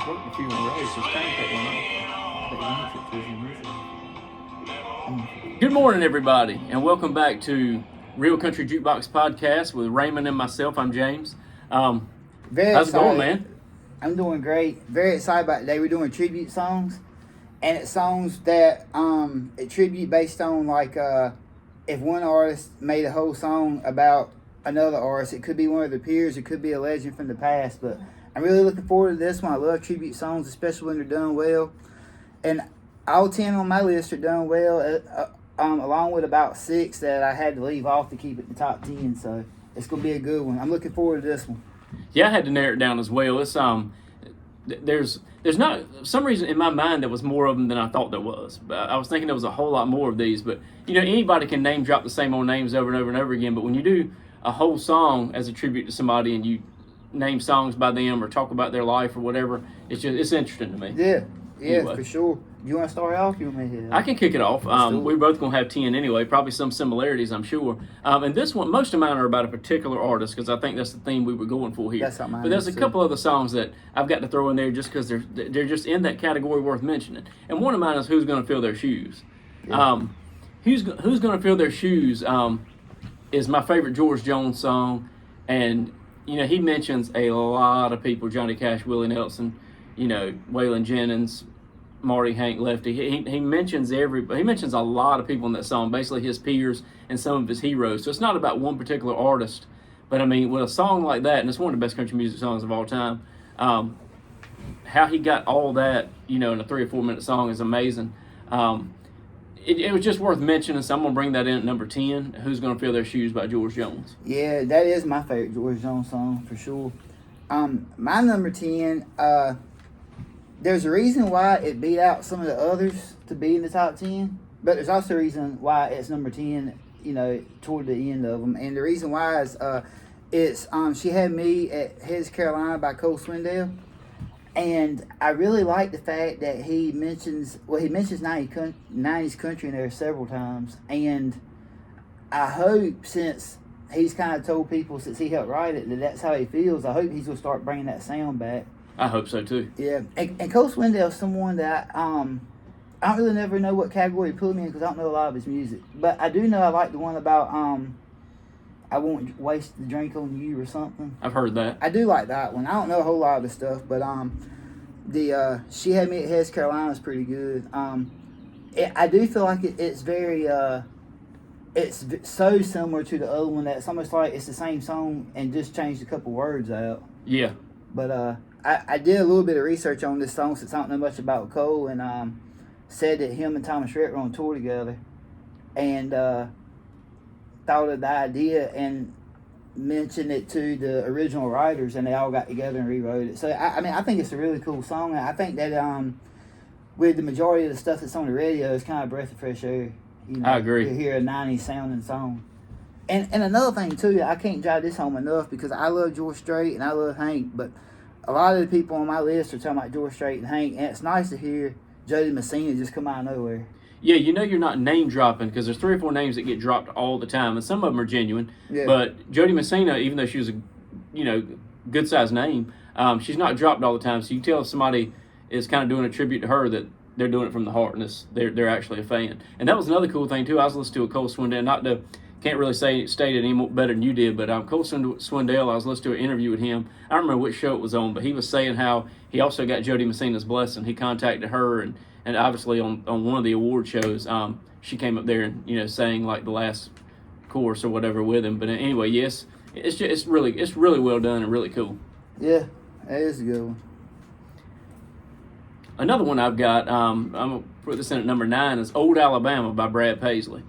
worked a few in a row, so it's time to take one off. Good morning, everybody, and welcome back to Real Country Jukebox Podcast with Raymond and myself. I'm James. How's it going, man? I'm doing great. Very excited about today. We're doing tribute songs, and it's songs that a tribute based on like if one artist made a whole song about another artist. It could be one of their peers. It could be a legend from the past. But I'm really looking forward to this one. I love tribute songs, especially when they're done well. And all 10 on my list are done well, along with about 6 that I had to leave off to keep it in the top 10. So it's going to be a good one. I'm looking forward to this one. Yeah, I had to narrow it down as well. It's there's not some reason in my mind there was more of them than I thought there was. I was thinking there was a whole lot more of these, but anybody can name drop the same old names over and over and over again. But when you do a whole song as a tribute to somebody and you name songs by them or talk about their life or whatever, it's interesting to me. Yeah, anyway. For sure. You want to start off? You want me to hit it? I can kick it off. We're both going to have 10 anyway, probably some similarities, I'm sure. And this one, most of mine are about a particular artist because I think that's the theme we were going for here. That's how mine But there's is, a couple other songs that I've got to throw in there just because they're just in that category worth mentioning. And one of mine is Who's Gonna Fill Their Shoes. Yeah. Who's Gonna Fill Their Shoes is my favorite George Jones song. And, he mentions a lot of people, Johnny Cash, Willie Nelson, Waylon Jennings, Marty, Hank, Lefty. He mentions a lot of people in that song, basically his peers and some of his heroes. So it's not about one particular artist, but I mean, with a song like that, and it's one of the best country music songs of all time, how he got all that, in a 3 or 4 minute song is amazing. It was just worth mentioning, so I'm going to bring that in at number 10, Who's Gonna Fill Their Shoes by George Jones. Yeah, that is my favorite George Jones song for sure. My number 10, there's a reason why it beat out some of the others to be in the top 10, but there's also a reason why it's number 10, toward the end of them. And the reason why is it's She Had Me at His Carolina by Cole Swindell. And I really like the fact that he mentions 90s country in there several times. And I hope, since he's kind of told people since he helped write it that that's how he feels, I hope he's going to start bringing that sound back. I hope so too. Yeah, and Cole Swindell is someone that I don't really never know what category to put him in because I don't know a lot of his music. But I do know I like the one about I Won't Waste the Drink on You or something. I've heard that. I do like that one. I don't know a whole lot of the stuff, but the She Had Me at His Carolina is pretty good. I do feel like it's very it's so similar to the other one that it's almost like it's the same song and just changed a couple words out. Yeah. But I did a little bit of research on this song since I don't know much about Cole, and said that him and Thomas Rhett were on tour together, and thought of the idea and mentioned it to the original writers, and they all got together and rewrote it. So I think it's a really cool song. I think that with the majority of the stuff that's on the radio, it's kind of a breath of fresh air. I agree. To hear a 90s sounding song. And another thing too, I can't drive this home enough because I love George Strait and I love Hank, but a lot of the people on my list are talking about George Strait and Hank, and it's nice to hear Jody Messina just come out of nowhere. Yeah, you're not name dropping because there's 3 or 4 names that get dropped all the time, and some of them are genuine. Yeah. But Jody Messina, even though she was a good sized name, she's not dropped all the time. So you can tell if somebody is kind of doing a tribute to her that they're doing it from the heart and they're actually a fan. And that was another cool thing too. I was listening to a Cole Swindell, can't really state it any more better than you did, but Cole Swindell, I was listening to an interview with him. I don't remember which show it was on, but he was saying how he also got Jody Messina's blessing. He contacted her, and obviously on one of the award shows, she came up there and sang like the last chorus or whatever with him. But anyway, yes, it's really well done and really cool. Yeah, that is a good one. Another one I've got, I'm gonna put this in at number 9, is Old Alabama by Brad Paisley.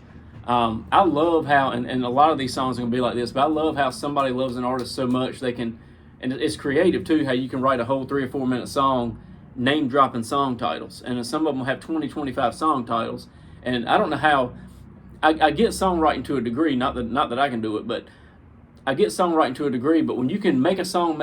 I love how, and a lot of these songs are going to be like this, but I love how somebody loves an artist so much they can, and it's creative too, how you can write a whole 3 or 4 minute song name-dropping song titles. And some of them will have 20, 25 song titles. And I don't know how, I get songwriting to a degree, not that I can do it, but I get songwriting to a degree, but when you can make a song,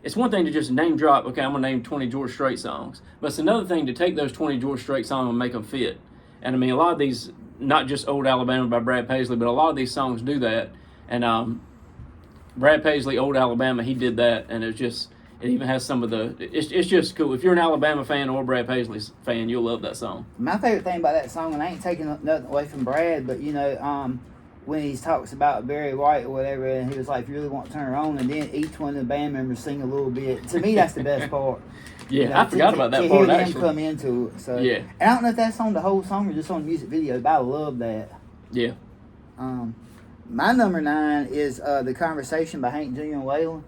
it's one thing to just name drop, okay, I'm going to name 20 George Strait songs, but it's another thing to take those 20 George Strait songs and make them fit. And I mean, a lot of these, not just Old Alabama by Brad Paisley, but a lot of these songs do that. And Brad Paisley, Old Alabama, he did that, and It even has some of the. It's just cool. If you're an Alabama fan or a Brad Paisley fan, you'll love that song. My favorite thing about that song, and I ain't taking nothing away from Brad, but when he talks about Barry White or whatever, and he was like, "If you really want to turn her on," and then each one of the band members sing a little bit. To me, that's the best part. Yeah, I forgot about that to part hear them actually. come into it. So Yeah. and I don't know if that's on the whole song or just on the music video, but I love that. Yeah. My number 9 is The Conversation by Hank Jr. and Waylon.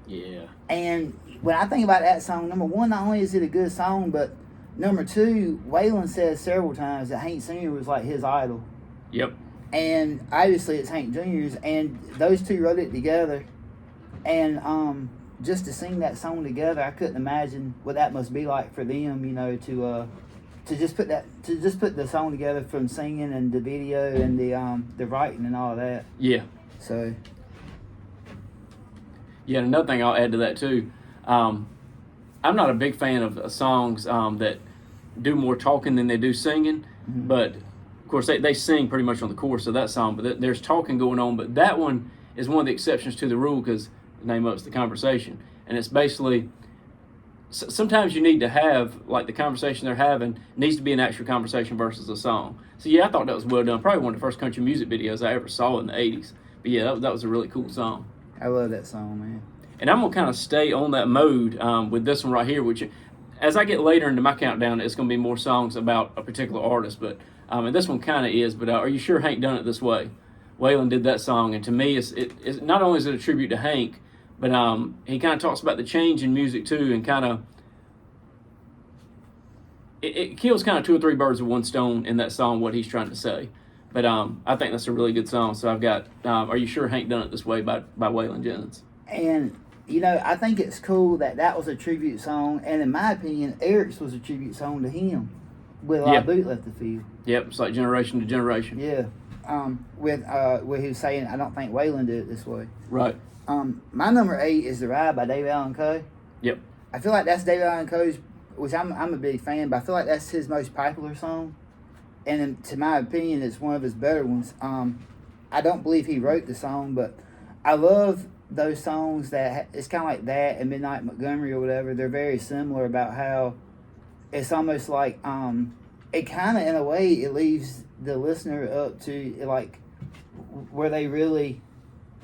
Yeah. And when I think about that song, number 1, not only is it a good song, but number 2, Waylon says several times that Hank Sr. was like his idol. Yep. And obviously it's Hank Jr.'s, and those two wrote it together. And just to sing that song together, I couldn't imagine what that must be like for them, to just put the song together, from singing and the video and the writing and all that. Yeah. So Yeah, and another thing I'll add to that too, I'm not a big fan of songs that do more talking than they do singing, but of course they sing pretty much on the chorus of that song, but there's talking going on. But that one is one of the exceptions to the rule because the name of it's The Conversation, and it's basically sometimes you need to have, like, the conversation they're having needs to be an actual conversation versus a song. So yeah, I thought that was well done. Probably one of the first country music videos I ever saw in the 80s. But yeah, that was a really cool song. I love that song, man. And I'm going to kind of stay on that mode with this one right here, which as I get later into my countdown, it's going to be more songs about a particular artist. But and this one kind of is, but Are You Sure Hank Done It This Way? Waylon did that song, and to me, it's not only is it a tribute to Hank, but he kind of talks about the change in music too, and kind of it kills kind of 2 or 3 birds with one stone in that song, what he's trying to say. But I think that's a really good song. So I've got Are You Sure Hank Done It This Way by Waylon Jennings. And I think it's cool that was a tribute song, and in my opinion, Eric's was a tribute song to him, with a lot of boot left the field. Yep, it's like generation to generation. Yeah, where he was saying, I don't think Waylon did it this way. Right. My number 8 is The Ride by David Allan Coe. Yep. I feel like that's David Allan Coe's, which I'm a big fan, but I feel like that's his most popular song, and to my opinion, it's one of his better ones. I don't believe he wrote the song, but I love those songs that it's kind of like that and Midnight Montgomery or whatever. They're very similar about how it's almost like it kind of, in a way, it leaves the listener up to, like,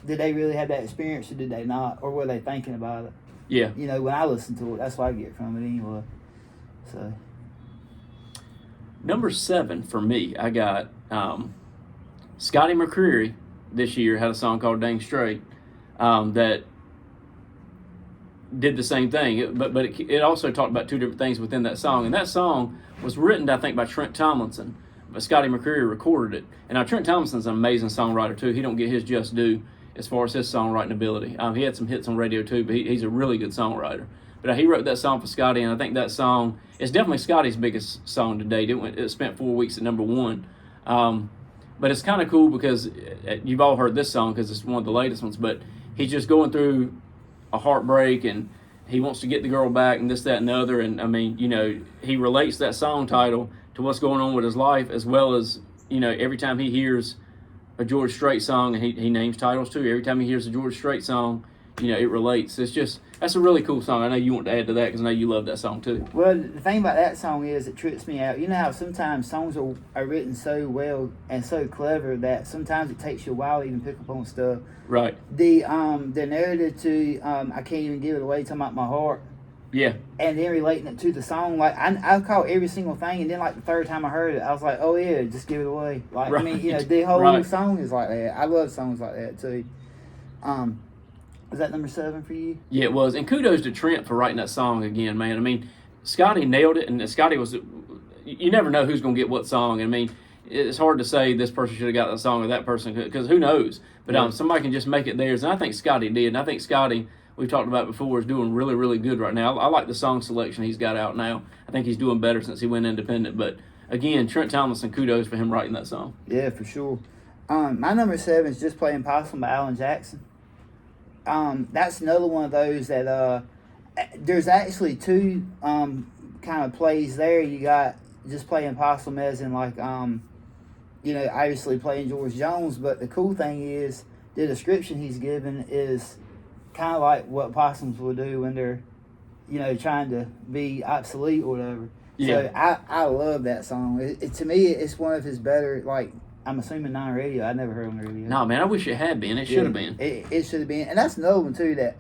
did they really have that experience or did they not, or were they thinking about it? Yeah. When I listen to it, that's what I get from it anyway. So number 7 for me, I got Scotty McCreery this year had a song called Dang Straight that did the same thing, but it also talked about 2 different things within that song. And that song was written, I think, by Trent Tomlinson, but Scotty McCreery recorded it. And now Trent Tomlinson's an amazing songwriter too. He don't get his just due as far as his songwriting ability. He had some hits on radio too, but he's a really good songwriter. But he wrote that song for Scotty, and I think that song is definitely Scotty's biggest song to date. It spent 4 weeks at number 1. But it's kind of cool because you've all heard this song because it's one of the latest ones, but he's just going through a heartbreak and he wants to get the girl back and this, that, and the other. And I mean, he relates that song title to what's going on with his life, as well as, every time he hears a George Strait song, and he names titles too. Every time he hears a George Strait song, it relates. That's a really cool song. I know you want to add to that because I know you love that song too. Well, the thing about that song is it trips me out. You know how sometimes songs are written so well and so clever that sometimes it takes you a while to even pick up on stuff. Right. The narrative to I Can't Even Give It Away, talking about my heart. Yeah. And then relating it to the song, like I caught every single thing, and then like the third time I heard it, I was like, oh yeah, just give it away. Like right. I mean, the whole right. song is like that. I love songs like that too. Was that number 7 for you? Yeah, it was. And kudos to Trent for writing that song again, man. I mean, Scotty nailed it, and Scotty was. You never know who's going to get what song. I mean, it's hard to say this person should have got that song or that person, because who knows? But somebody can just make it theirs, and I think Scotty did. And I think Scotty, we've talked about before, is doing really, really good right now. I like the song selection he's got out now. I think he's doing better since he went independent. But again, Trent Tomlinson, kudos for him writing that song. Yeah, for sure. My number 7 is Just Playing Possum by Alan Jackson. That's another one of those that there's actually 2 kind of plays there. You got Just Playing Possum as in like obviously playing George Jones, but the cool thing is the description he's given is kind of like what possums will do when they're trying to be obsolete or whatever. Yeah. So I love that song. To me, it's one of his better. Like, I'm assuming non-radio. I never heard on the radio. No, man, I wish it had been. It should have been. It should have been, and that's another one too. That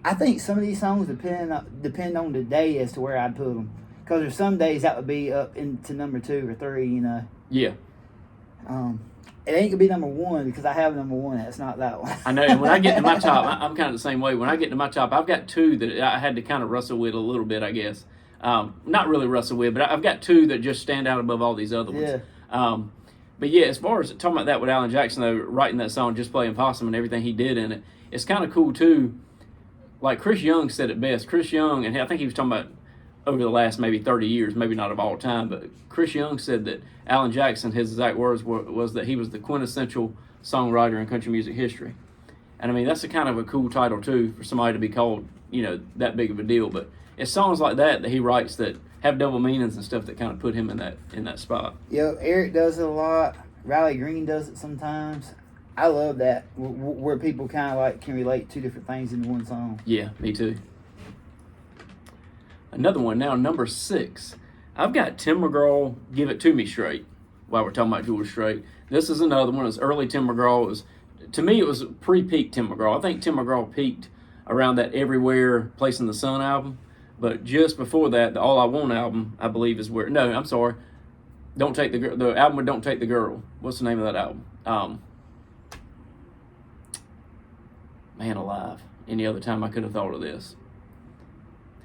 I think some of these songs depend on the day as to where I'd put them. Because there's some days that would be up into number 2 or 3. Yeah. It ain't gonna be number 1 because I have number 1. That's not that one. I know. And when I get to my top, I'm kind of the same way. When I get to my top, I've got 2 that I had to kind of wrestle with a little bit, I guess. Not really wrestle with, but I've got 2 that just stand out above all these other ones. Yeah. But yeah, as far as talking about that with Alan Jackson, though, writing that song, Just Playing Possum, and everything he did in it, it's kind of cool too. Like Chris Young said it best. Chris Young, and I think he was talking about over the last maybe 30 years, maybe not of all time, but Chris Young said that Alan Jackson, his exact words was that he was the quintessential songwriter in country music history. And I mean, that's a kind of a cool title too for somebody to be called, that big of a deal. But it's songs like that he writes that have double meanings and stuff that kind of put him in that spot. Yeah, Eric does it a lot. Riley Green does it sometimes. I love that where people kind of like can relate 2 different things into one song. Yeah, me too. Another one now, number 6. I've got Tim McGraw, Give It To Me Straight, while we're talking about George Strait. This is another one. It's early Tim McGraw. To me, it was pre-peak Tim McGraw. I think Tim McGraw peaked around that Everywhere, Place in the Sun album. But just before that, the All I Want album, I believe, is where... No, I'm sorry. Don't Take the album with Don't Take the Girl. What's the name of that album? Man alive. Any other time I could have thought of this.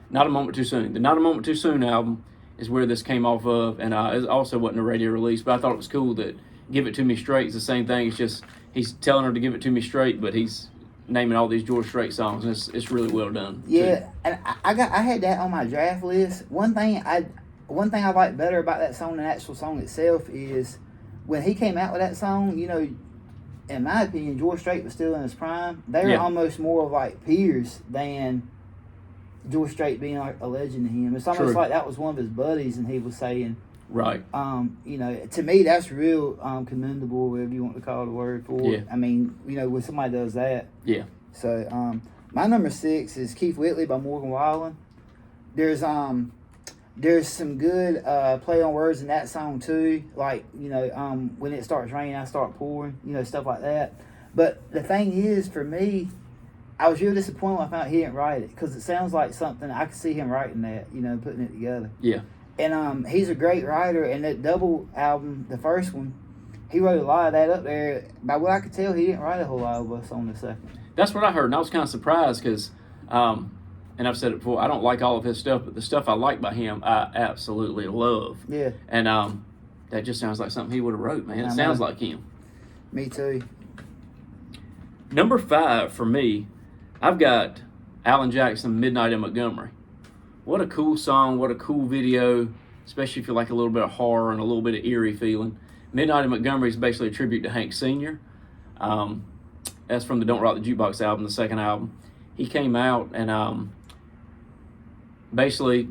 Not a Moment Too Soon. The Not a Moment Too Soon album is where this came off of, and it also wasn't a radio release, but I thought it was cool that Give It To Me Straight is the same thing. It's just he's telling her to give it to me straight, but he's naming all these George Strait songs, and it's really well done. Yeah, too. and I had that on my draft list. One thing I like better about that song than the actual song itself is when he came out with that song, in my opinion, George Strait was still in his prime. They were almost more of like peers than George Strait being like a legend to him. It's almost like that was one of his buddies, and he was saying, right. To me, that's real commendable, whatever you want to call the word for it. Yeah. I mean, when somebody does that. Yeah. So, my number 6 is Keith Whitley by Morgan Wallen. There's some good play on words in that song too. Like, when it starts raining, I start pouring, stuff like that. But the thing is, for me, I was real disappointed when I found out he didn't write it, because it sounds like something I could see him writing that, putting it together. Yeah. And he's a great writer, and that double album, the first one, he wrote a lot of that up there. By what I could tell, he didn't write a whole lot of us on the second. That's what I heard, and I was kind of surprised because, and I've said it before, I don't like all of his stuff, but the stuff I like by him, I absolutely love. Yeah. And that just sounds like something he would have wrote, man. It sounds like him. Me too. Number 5 for me, I've got Alan Jackson, Midnight in Montgomery. What a cool song, what a cool video, especially if you like a little bit of horror and a little bit of eerie feeling. Midnight in Montgomery is basically a tribute to Hank Sr. That's from the Don't Rock the Jukebox album, the second album. He came out and basically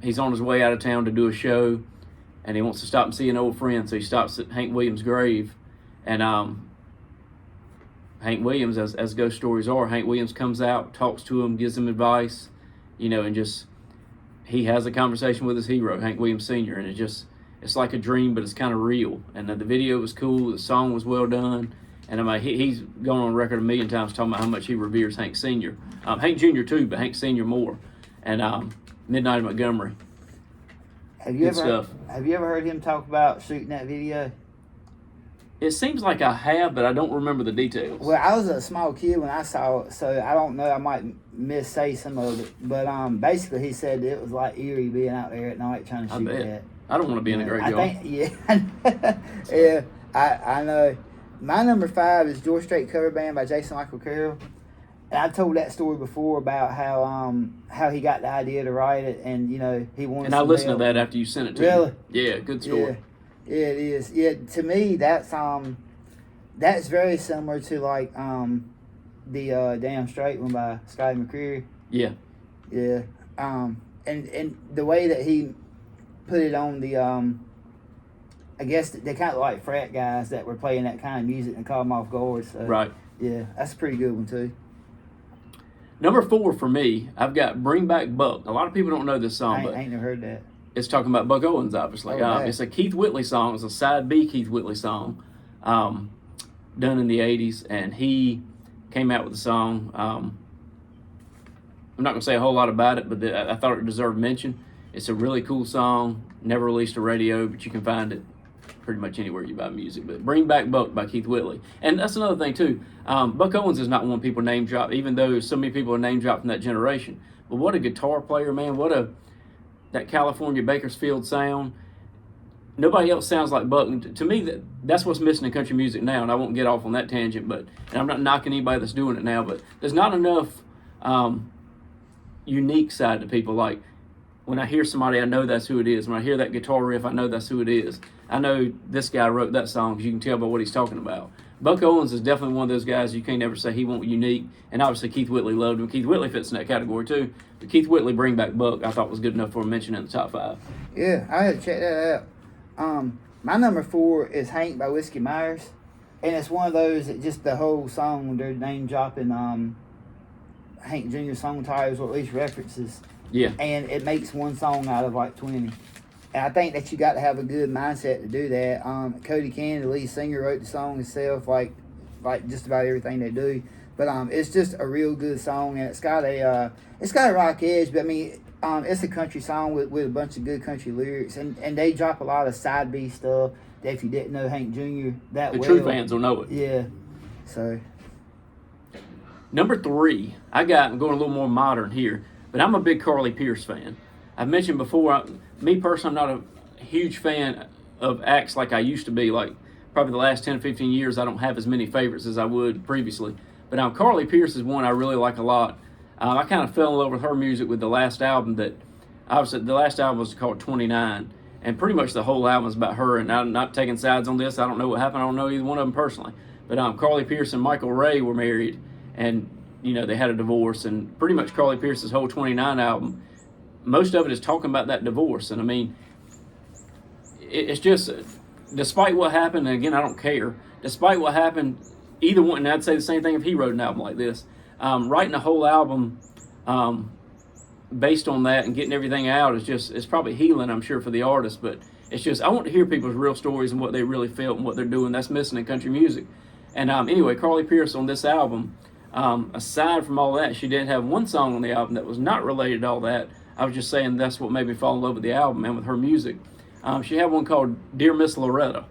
he's on his way out of town to do a show, and he wants to stop and see an old friend, so he stops at Hank Williams' grave. And Hank Williams, as ghost stories are, Hank Williams comes out, talks to him, gives him advice, and just he has a conversation with his hero, Hank Williams Sr., and it's like a dream, but it's kind of real. And the video was cool, the song was well done, and I mean, he's gone on record 1,000,000 times talking about how much he reveres Hank Sr. Hank Jr. too, but Hank Sr. more. And Midnight in Montgomery. Have you ever heard him talk about shooting that video? It seems like I have, but I don't remember the details. Well, I was a small kid when I saw it, so I don't know. I might missay some of it. But basically, he said it was like eerie being out there at night trying to shoot that. I don't want to be in a graveyard. I know. My number 5 is George Strait Cover Band by Jason Michael Carroll. And I told that story before about how he got the idea to write it, and he wanted. And I listened to that after you sent it to me. Really? Yeah, good story. Yeah, it is. Yeah, to me that's very similar to like the Damn Straight one by Scotty McCreery. Yeah. Yeah. And the way that he put it on the I guess they kind of like frat guys that were playing that kind of music and caught them off guard. So right. Yeah, that's a pretty good one too. Number 4 for me, I've got Bring Back Buck. A lot of people don't know this song, but I ain't never heard that. it's talking about Buck Owens, obviously. Oh, right. It's a Keith Whitley song. It's a side B Keith Whitley song, done in the 80s, and he came out with the song. I'm not going to say a whole lot about it, but I thought it deserved mention. It's a really cool song, never released to radio, but you can find it pretty much anywhere you buy music. But Bring Back Buck by Keith Whitley. And that's another thing, too. Buck Owens is not one people name drop, even though so many people are name dropped from that generation. But what a guitar player, man. That California Bakersfield sound. Nobody else sounds like Buck. And to me, that's what's missing in country music now, and I won't get off on that tangent, and I'm not knocking anybody that's doing it now, but there's not enough unique side to people. Like, when I hear somebody, I know that's who it is. When I hear that guitar riff, I know that's who it is. I know this guy wrote that song because you can tell by what he's talking about. Buck Owens is definitely one of those guys you can't ever say he won't unique. And obviously Keith Whitley loved him. Keith Whitley fits in that category too. But Keith Whitley, Bring Back Buck, I thought was good enough for a mention in the top 5. Yeah, I had to check that out. My number 4 is Hank by Whiskey Myers. And it's one of those that just the whole song, they're name dropping Hank Jr. song titles, or at least references. Yeah. And it makes one song out of like 20. And I think that you got to have a good mindset to do that. Cody Cannon, the lead singer, wrote the song himself, like just about everything they do. But it's just a real good song, and it's got a rock edge. But I mean, it's a country song with a bunch of good country lyrics, and they drop a lot of side B stuff that if you didn't know Hank Jr. that The well, true fans will know it. Yeah. So. Number 3, I'm going a little more modern here, but I'm a big Carly Pearce fan. I've mentioned before, me personally, I'm not a huge fan of acts like I used to be. Like, probably the last 10 or 15 years, I don't have as many favorites as I would previously. But Carly Pearce is one I really like a lot. I kind of fell in love with her music with the last album obviously the last album was called 29. And pretty much the whole album is about her. And I'm not taking sides on this. I don't know what happened. I don't know either one of them personally. But Carly Pearce and Michael Ray were married. And, they had a divorce. And pretty much Carly Pearce's whole 29 album, most of it is talking about that divorce. And I mean, it's just, despite what happened, and again, I don't care, despite what happened, either one, and I'd say the same thing if he wrote an album like this, writing a whole album based on that and getting everything out it's probably healing, I'm sure, for the artist, but it's just, I want to hear people's real stories and what they really felt and what they're doing. That's missing in country music. And anyway, Carly Pearce on this album, aside from all that, she did have one song on the album that was not related to all that. I was just saying that's what made me fall in love with the album and with her music. She had one called Dear Miss Loretta.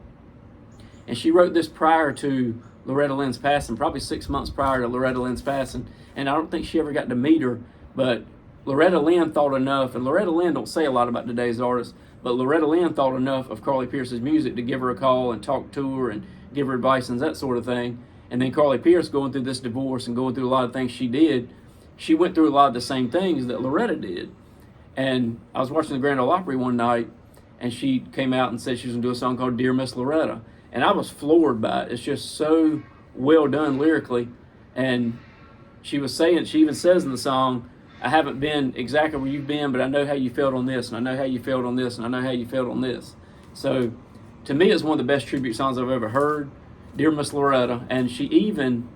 And she wrote this prior to Loretta Lynn's passing, probably 6 months prior to Loretta Lynn's passing. And I don't think she ever got to meet her, but Loretta Lynn thought enough, and Loretta Lynn don't say a lot about today's artists, but Loretta Lynn thought enough of Carly Pearce's music to give her a call and talk to her and give her advice and that sort of thing. And then Carly Pearce, going through this divorce and going through a lot of things she did, she went through a lot of the same things that Loretta did. And I was watching the Grand Ole Opry one night, and she came out and said she was going to do a song called Dear Miss Loretta. And I was floored by it. It's just so well done lyrically. And she even says in the song, I haven't been exactly where you've been, but I know how you felt on this, and I know how you felt on this, and I know how you felt on this. So to me, it's one of the best tribute songs I've ever heard, Dear Miss Loretta. And she even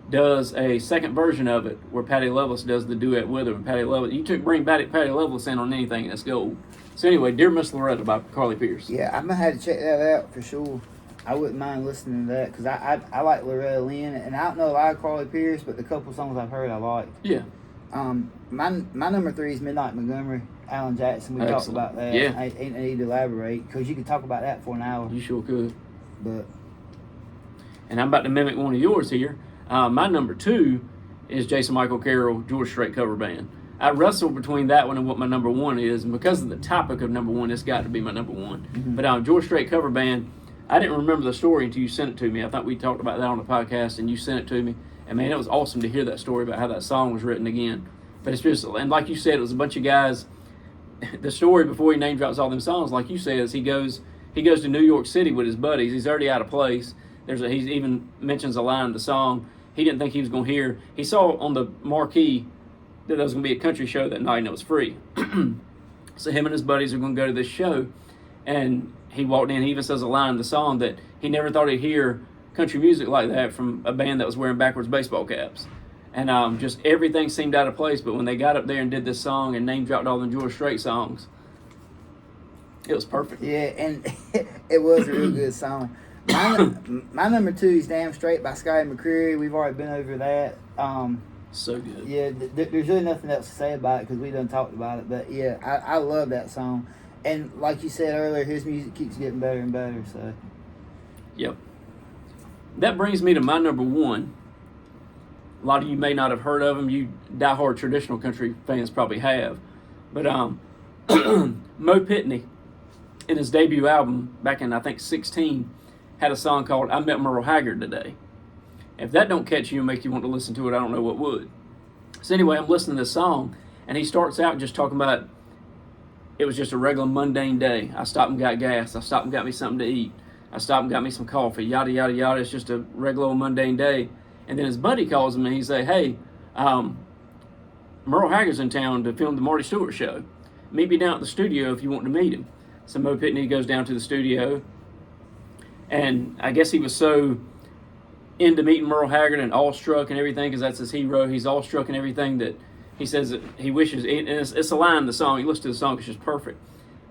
does a second version of it where Patty Loveless does the duet with her. And Patty Loveless, bring Patty Loveless in on anything, that's gold. So anyway, Dear Miss Loretta by Carly Pearce. Yeah, I'm going to have to check that out for sure. I wouldn't mind listening to that because I like Loretta Lynn, and I don't know a lot of Carly Pearce, but the couple songs I've heard I like. Yeah. My number 3 is Midnight Montgomery, Alan Jackson. We talked about that. Yeah. I need to elaborate because you could talk about that for an hour. You sure could. But and I'm about to mimic one of yours here. My number 2 is Jason Michael Carroll, George Strait cover band. I wrestle between that one and what my number 1 is, and because of the topic of number 1, it's got to be my number 1. Mm-hmm. But George Strait cover band, I didn't remember the story until you sent it to me. I thought we talked about that on the podcast, and you sent it to me. And man, it was awesome to hear that story about how that song was written again. But it's just, and like you said, it was a bunch of guys. The story before he name drops all them songs, like you said, is he goes to New York City with his buddies. He's already out of place. He even mentions a line in the song he didn't think he was going to hear. He saw on the marquee that there was going to be a country show that night and it was free. So him and his buddies are going to go to this show, and he walked in. He even says a line in the song that he never thought he'd hear country music like that from a band that was wearing backwards baseball caps. and just everything seemed out of place. But when they got up there and did this song and name dropped all the George Strait songs, it was perfect. Yeah, and it was a real good song. My number 2 is Damn Straight by Scotty McCreery. We've already been over that. So good. Yeah, there's really nothing else to say about it because we done talked about it. But yeah, I love that song. And like you said earlier, his music keeps getting better and better. So. Yep. That brings me to my number 1. A lot of you may not have heard of him. You diehard traditional country fans probably have. But Mo Pitney, in his debut album back in, I think, 16, had a song called I Met Merle Haggard Today. If that don't catch you and make you want to listen to it, I don't know what would. So anyway, I'm listening to this song, and he starts out just talking about it was just a regular mundane day. I stopped and got gas. I stopped and got me something to eat. I stopped and got me some coffee, yada, yada, yada. It's just a regular old mundane day. And then his buddy calls him, and he say, hey, Merle Haggard's in town to film the Marty Stewart show. Meet me down at the studio if you want to meet him. So Mo Pitney goes down to the studio, and I guess he was so into meeting Merle Haggard and awestruck and everything, because that's his hero. He's awestruck and everything, that he says that he wishes, and it's a line in the song, you listen to the song, it's just perfect.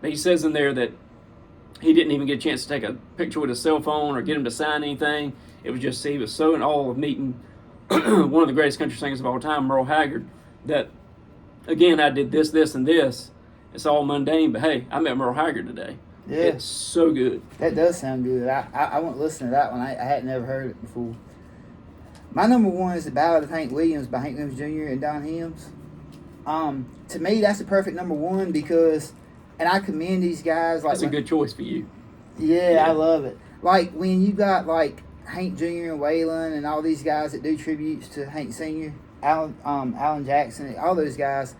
But he says in there that he didn't even get a chance to take a picture with his cell phone or get him to sign anything. It was just, he was so in awe of meeting one of the greatest country singers of all time, Merle Haggard, that, again, I did this, this, and this. It's all mundane, but hey, I met Merle Haggard today. Yeah. It's so good. That does sound good. I won't listen to that one. I had never heard it before. My number 1 is The Ballad of Hank Williams by Hank Williams Jr. and Don Helms. To me, that's the perfect number 1 because, and I commend these guys. Like, That's a good choice for you. Yeah, I love it. Like when you got like Hank Jr. and Waylon and all these guys that do tributes to Hank Sr., Alan Jackson, all those guys.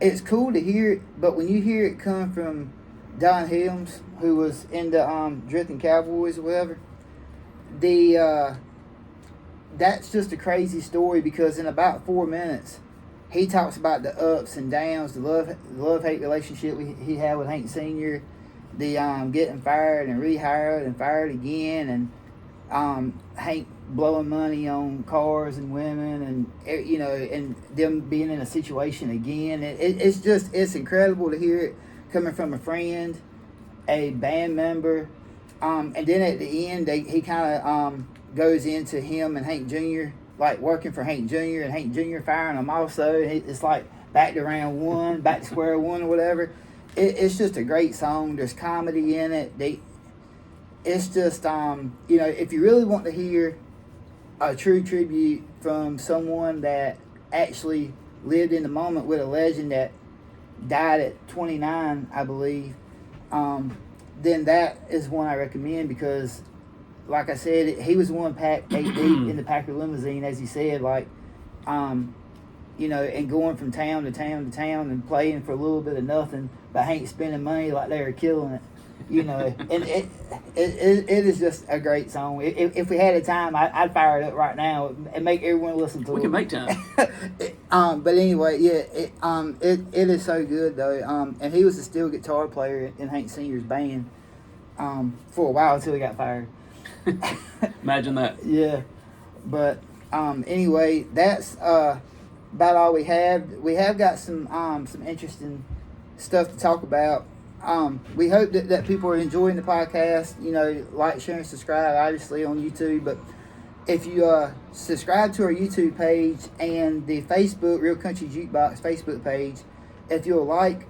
It's cool to hear it, but when you hear it come from Don Helms, who was into Drifting Cowboys or whatever, that's just a crazy story because in about 4 minutes, he talks about the ups and downs, the love-hate relationship he had with Hank Sr., the getting fired and rehired and fired again, and Hank blowing money on cars and women, and you know, and them being in a situation again. It's incredible to hear it coming from a friend, a band member, and then at the end he kind of goes into him and Hank Jr. like working for Hank Jr. and Hank Jr. firing him also. It's like back to round 1, back to square 1 or whatever. It's just a great song. There's comedy in it. It's just you know, if you really want to hear a true tribute from someone that actually lived in the moment with a legend that died at 29, I believe, then that is one I recommend because, like I said, he was the one packed 8 deep in the Packard limousine, as he said, like, you know, and going from town to town to town and playing for a little bit of nothing, but Hank spending money like they were killing it. You know, and it is just a great song. If we had a time, I'd fire it up right now and make everyone listen to it. We can make time. But anyway, yeah, it is so good though. And he was a steel guitar player in Hank Sr.'s band for a while until he got fired. Imagine that. Yeah, but anyway, that's about all we have. We have got some interesting stuff to talk about. We hope that people are enjoying the podcast. You know, like, share, and subscribe, obviously, on YouTube. But if you subscribe to our YouTube page and the Facebook Real Country Jukebox Facebook page, if you'll like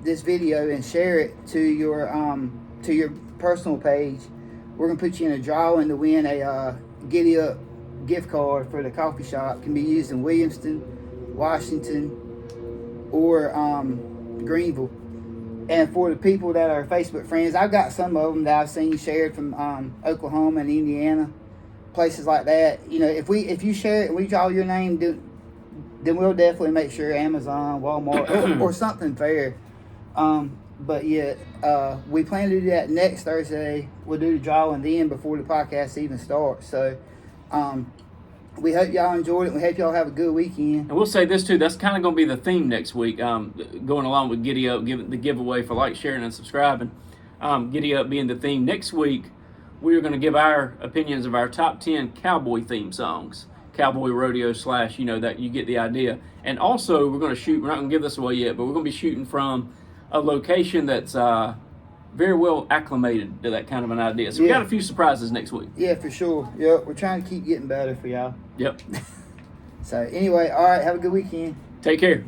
this video and share it to your personal page, we're gonna put you in a drawing to win a Giddy Up gift card for the coffee shop. It can be used in Williamston, Washington, or Greenville. And for the people that are Facebook friends, I've got some of them that I've seen shared from Oklahoma and Indiana, places like that. You know, if you share it and we draw your name, then we'll definitely make sure Amazon, Walmart, or something fair. But yeah, we plan to do that next Thursday. We'll do the drawing then before the podcast even starts. So we hope y'all enjoyed it. We hope y'all have a good weekend. And we'll say this too, that's kind of going to be the theme next week, going along with Giddy Up, the giveaway for like, sharing, and subscribing. Giddy Up being the theme. Next week, we are going to give our opinions of our top 10 cowboy theme songs. cowboy rodeo / that you get the idea. And also, we're going to shoot. We're not going to give this away yet, but we're going to be shooting from a location that's very well acclimated to that kind of an idea. So we Yeah. got a few surprises next week. Yeah, for sure. Yep, we're trying to keep getting better for y'all. Yep. So anyway, all right, have a good weekend. Take care.